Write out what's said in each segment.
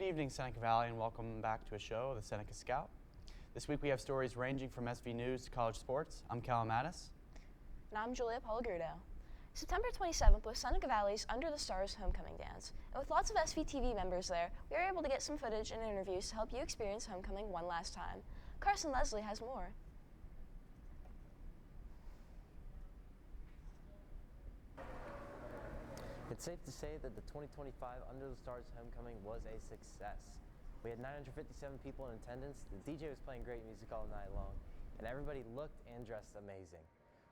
evening, Seneca Valley, and welcome back to a show of the Seneca Scout. This week we have stories ranging from SV News to college sports. I'm Callum Mattis. And I'm Julia Palagrudo. September 27th was Seneca Valley's Under the Stars homecoming dance. And with lots of SVTV members there, we were able to get some footage and interviews to help you experience homecoming one last time. Carson Leslie has more. It's safe to say that the 2025 Under the Stars homecoming was a success. We had 957 people in attendance, the DJ was playing great music all night long, and everybody looked and dressed amazing.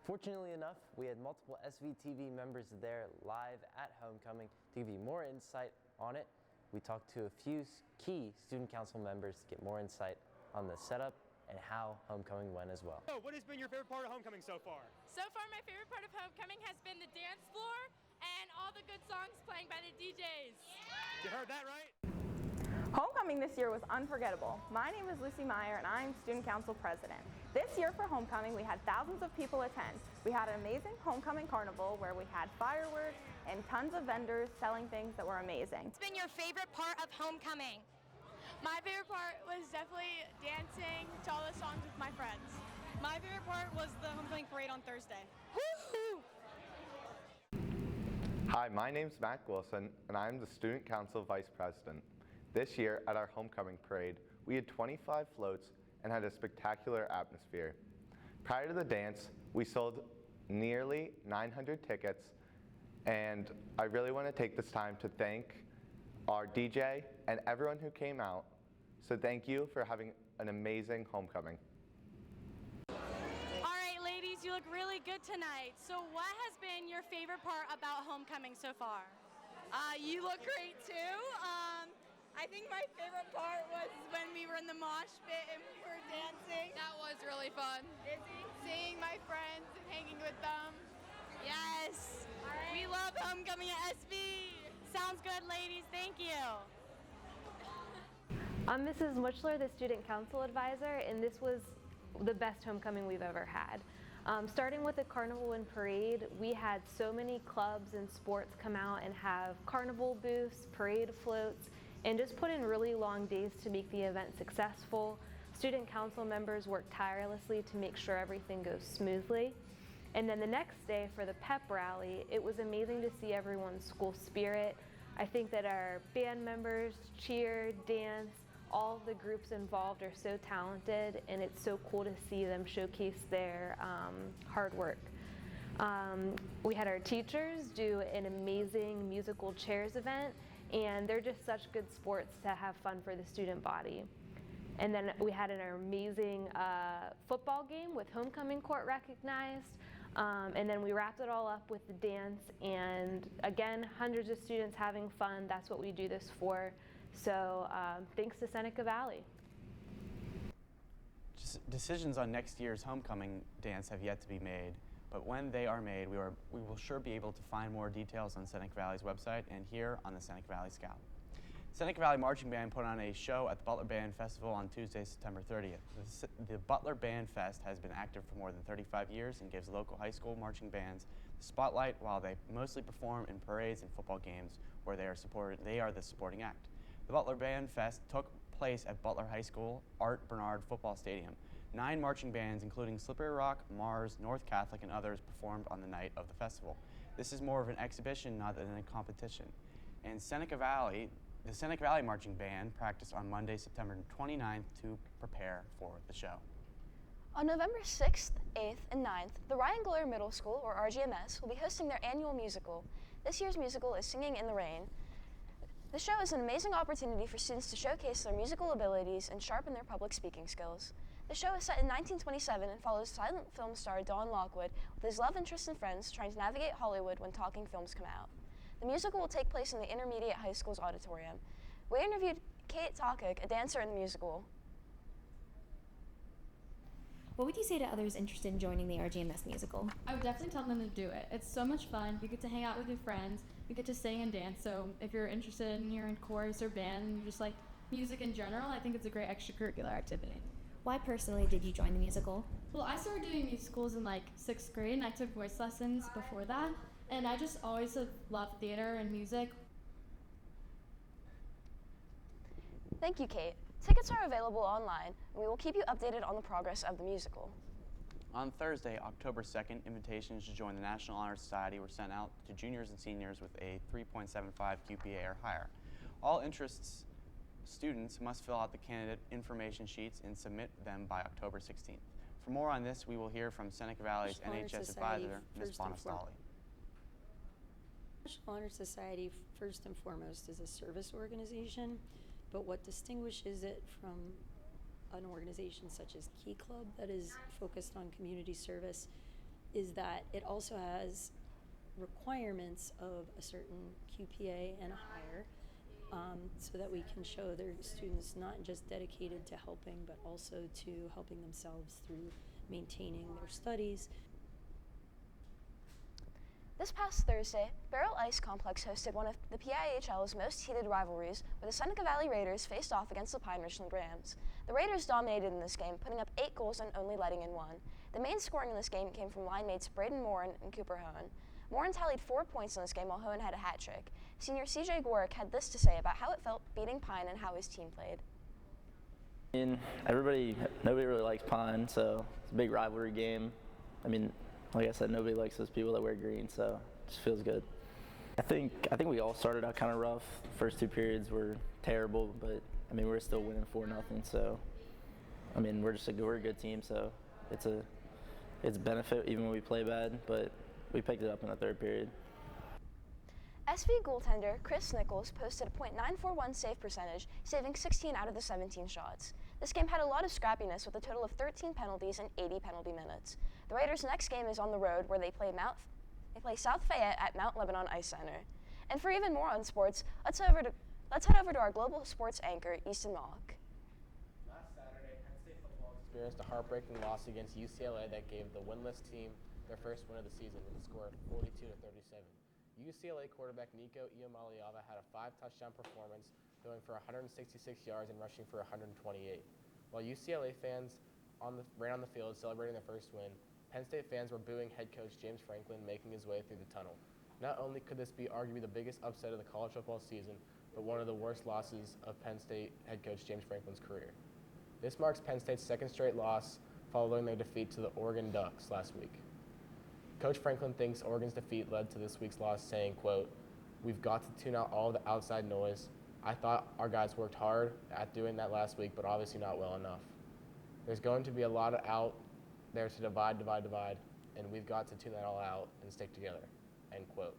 Fortunately enough, we had multiple SVTV members there live at homecoming to give you more insight on it. We talked to a few key student council members to get more insight on the setup and how homecoming went as well. So what has been your favorite part of homecoming so far? So far, my favorite part of homecoming has been the dance floor and all the good songs playing by the DJs. You heard that right? Homecoming this year was unforgettable. My name is Lucy Meyer and I'm Student Council President. This year for homecoming, we had thousands of people attend. We had an amazing homecoming carnival where we had fireworks and tons of vendors selling things that were amazing. What's been your favorite part of homecoming? My favorite part was definitely dancing to all the songs with my friends. My favorite part was the homecoming parade on Thursday. Woo-hoo! Hi, my name's Matt Wilson, and I'm the Student Council Vice President. This year at our homecoming parade, we had 25 floats and had a spectacular atmosphere. Prior to the dance, we sold nearly 900 tickets, and I really want to take this time to thank our DJ and everyone who came out. So thank you for having an amazing homecoming. You look really good tonight. So what has been your favorite part about homecoming so far? You look great too. I think my favorite part was when we were in the mosh pit and we were dancing. That was really fun. Seeing my friends and hanging with them. Yes. Right. We love homecoming at SV. Sounds good, ladies. Thank you. I'm Mrs. Muchler, the Student Council Advisor, and this was the best homecoming we've ever had. Starting with the carnival and parade, we had so many clubs and sports come out and have carnival booths, parade floats, and just put in really long days to make the event successful. Student council members worked tirelessly to make sure everything goes smoothly. And then the next day for the pep rally, it was amazing to see everyone's school spirit. I think that our band members cheered, danced, all of the groups involved are so talented, and it's so cool to see them showcase their hard work. We had our teachers do an amazing musical chairs event, and they're just such good sports to have fun for the student body. And then we had an amazing football game with homecoming court recognized, and then we wrapped it all up with the dance, and again, hundreds of students having fun. That's what we do this for. So thanks to Seneca Valley. Decisions on next year's homecoming dance have yet to be made, but when they are made, we will sure be able to find more details on Seneca Valley's website and here on the Seneca Valley Scout. Seneca Valley Marching Band put on a show at the Butler Band Festival on Tuesday, September 30th. The Butler Band Fest has been active for more than 35 years and gives local high school marching bands the spotlight while they mostly perform in parades and football games where they are the supporting act. The Butler Band Fest took place at Butler High School Art Bernard Football Stadium. 9 marching bands, including Slippery Rock, Mars, North Catholic, and others, performed on the night of the festival. This is more of an exhibition, not than a competition. And the Seneca Valley Marching Band practiced on Monday, September 29th to prepare for the show. On November 6th, 8th, and 9th, the Ryan Gloyer Middle School, or RGMS, will be hosting their annual musical. This year's musical is Singing in the Rain. The show is an amazing opportunity for students to showcase their musical abilities and sharpen their public speaking skills. The show is set in 1927 and follows silent film star Don Lockwood with his love interest and friends trying to navigate Hollywood when talking films come out. The musical will take place in the Intermediate High School's auditorium. We interviewed Kate Takuk, a dancer in the musical. What would you say to others interested in joining the RGMS musical? I would definitely tell them to do it. It's so much fun. You get to hang out with your friends. You get to sing and dance. So if you're interested and you're in chorus or band and you just like music in general, I think it's a great extracurricular activity. Why personally did you join the musical? Well, I started doing musicals in like 6th grade and I took voice lessons before that. And I just always have loved theater and music. Thank you, Kate. Tickets are available online, and we will keep you updated on the progress of the musical. On Thursday, October 2nd, invitations to join the National Honor Society were sent out to juniors and seniors with a 3.75 QPA or higher. All students must fill out the candidate information sheets and submit them by October 16th. For more on this, we will hear from Seneca Valley's NHS advisor, Ms. Bonastali. National Honor Society, first and foremost, is a service organization, but what distinguishes it from an organization such as Key Club that is focused on community service is that it also has requirements of a certain QPA and higher, so that we can show their students not just dedicated to helping, but also to helping themselves through maintaining their studies. This past Thursday, Barrel Ice Complex hosted one of the PIHL's most heated rivalries, where the Seneca Valley Raiders faced off against the Pine Richland Rams. The Raiders dominated in this game, putting up 8 goals and only letting in 1. The main scoring in this game came from line mates Braden Morin and Cooper Hohen. Morin tallied 4 points in this game while Hohen had a hat trick. Senior CJ Gorick had this to say about how it felt beating Pine and how his team played. Nobody really likes Pine, so it's a big rivalry game. I mean, like I said, nobody likes those people that wear green, so it just feels good. I think we all started out kind of rough. The first 2 periods were terrible, but I mean, we're still winning 4-0, so I mean, we're a good team, so it's a benefit even when we play bad, but we picked it up in the 3rd period. SV goaltender Chris Nichols posted a .941 save percentage, saving 16 out of the 17 shots. This game had a lot of scrappiness with a total of 13 penalties and 80 penalty minutes. The Raiders' next game is on the road, where they play South Fayette at Mount Lebanon Ice Center. And for even more on sports, let's head over to our global sports anchor, Easton Mock. Last Saturday, Penn State football experienced a heartbreaking loss against UCLA that gave the winless team their first win of the season with a score of 42-37. UCLA quarterback Nico Iamaleava had a 5-touchdown performance, throwing for 166 yards and rushing for 128. While UCLA fans ran on the field celebrating their first win, Penn State fans were booing head coach James Franklin making his way through the tunnel. Not only could this be arguably the biggest upset of the college football season, but one of the worst losses of Penn State head coach James Franklin's career. This marks Penn State's 2nd straight loss following their defeat to the Oregon Ducks last week. Coach Franklin thinks Oregon's defeat led to this week's loss, saying, quote, "We've got to tune out all the outside noise. I thought our guys worked hard at doing that last week, but obviously not well enough. There's going to be a lot out there to divide, and we've got to tune that all out and stick together," end quote.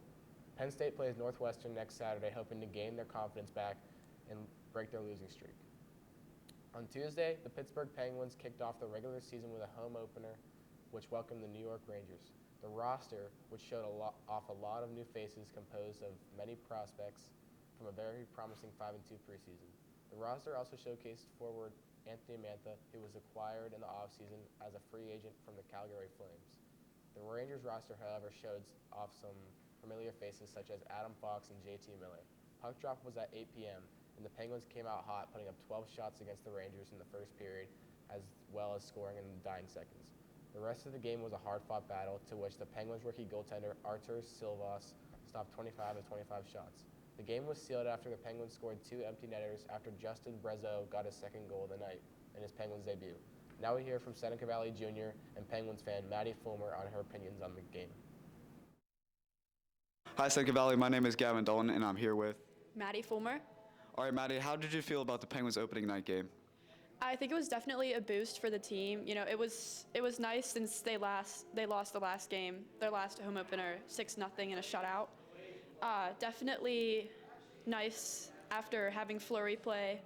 Penn State plays Northwestern next Saturday, hoping to gain their confidence back and break their losing streak. On Tuesday, the Pittsburgh Penguins kicked off the regular season with a home opener, which welcomed the New York Rangers. The roster, which showed off a lot of new faces composed of many prospects from a very promising 5-2 preseason. The roster also showcased forward Anthony Mantha, who was acquired in the offseason as a free agent from the Calgary Flames. The Rangers roster, however, showed off some familiar faces such as Adam Fox and JT Miller. Puck drop was at 8 p.m., and the Penguins came out hot, putting up 12 shots against the Rangers in the first period, as well as scoring in the dying seconds. The rest of the game was a hard-fought battle, to which the Penguins rookie goaltender Artur Silvas stopped 25 of 25 shots. The game was sealed after the Penguins scored 2 empty netters after Justin Brezzo got his 2nd goal of the night in his Penguins debut. Now we hear from Seneca Valley Jr. and Penguins fan Maddie Fulmer on her opinions on the game. Hi Seneca Valley, my name is Gavin Dolan and I'm here with Maddie Fulmer. All right, Maddie, how did you feel about the Penguins opening night game? I think it was definitely a boost for the team. You know, it was nice since they lost the last game, their last home opener, 6-0 in a shutout. Definitely nice after having Fleury play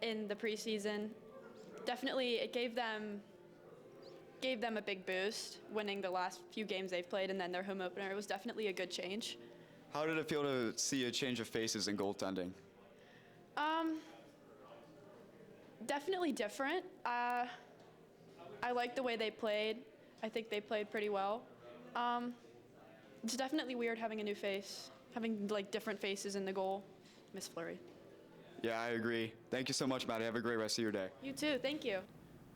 in the preseason. Definitely, it gave them a big boost, winning the last few games they've played and then their home opener. It was definitely a good change. How did it feel to see a change of faces in goaltending? Definitely different. I like the way they played. I think they played pretty well. It's definitely weird having a new face, having like different faces in the goal. Miss Fleury. Yeah, I agree. Thank you so much, Maddie. Have a great rest of your day. You too. Thank you.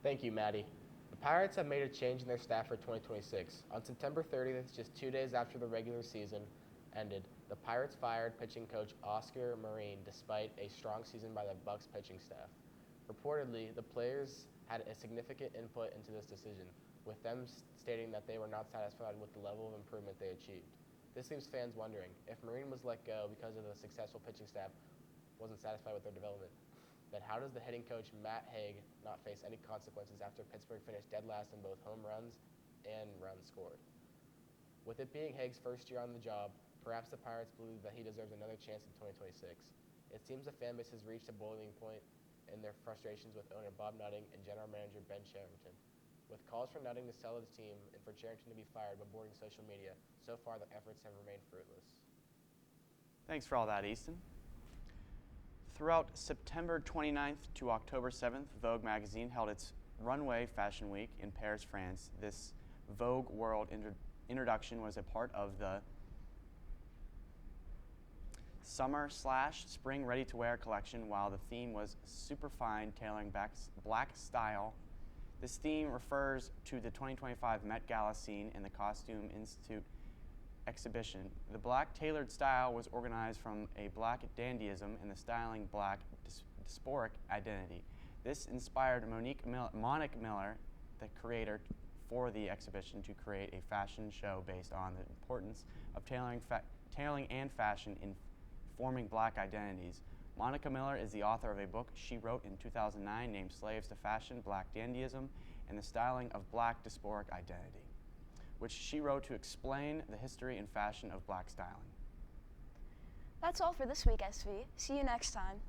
Thank you, Maddie. The Pirates have made a change in their staff for 2026. On September 30th, just 2 days after the regular season ended, the Pirates fired pitching coach Oscar Marine despite a strong season by the Bucs pitching staff. Reportedly, the players had a significant input into this decision, with them stating that they were not satisfied with the level of improvement they achieved. This leaves fans wondering if Marine was let go because of the successful pitching staff wasn't satisfied with their development. Then how does the hitting coach Matt Haig not face any consequences after Pittsburgh finished dead last in both home runs and runs scored? With it being Haig's first year on the job, perhaps the Pirates believe that he deserves another chance in 2026. It seems the fan base has reached a boiling point in their frustrations with owner Bob Nutting and general manager Ben Cherington. With calls for Nutting to sell his team and for Cherington to be fired bombarding social media, so far the efforts have remained fruitless. Thanks for all that, Easton. Throughout September 29th to October 7th, Vogue magazine held its Runway Fashion Week in Paris, France. This Vogue World introduction was a part of the summer/spring ready-to-wear collection, while the theme was superfine tailoring black style. This theme refers to the 2025 Met Gala scene in the Costume Institute exhibition. The black tailored style was organized from a black dandyism and the styling black diasporic identity. This inspired Monica Miller, the creator for the exhibition, to create a fashion show based on the importance of tailoring and fashion in forming black identities. Monica Miller is the author of a book she wrote in 2009 named Slaves to Fashion, Black Dandyism, and the Styling of Black Diasporic Identity, which she wrote to explain the history and fashion of black styling. That's all for this week, SV. See you next time.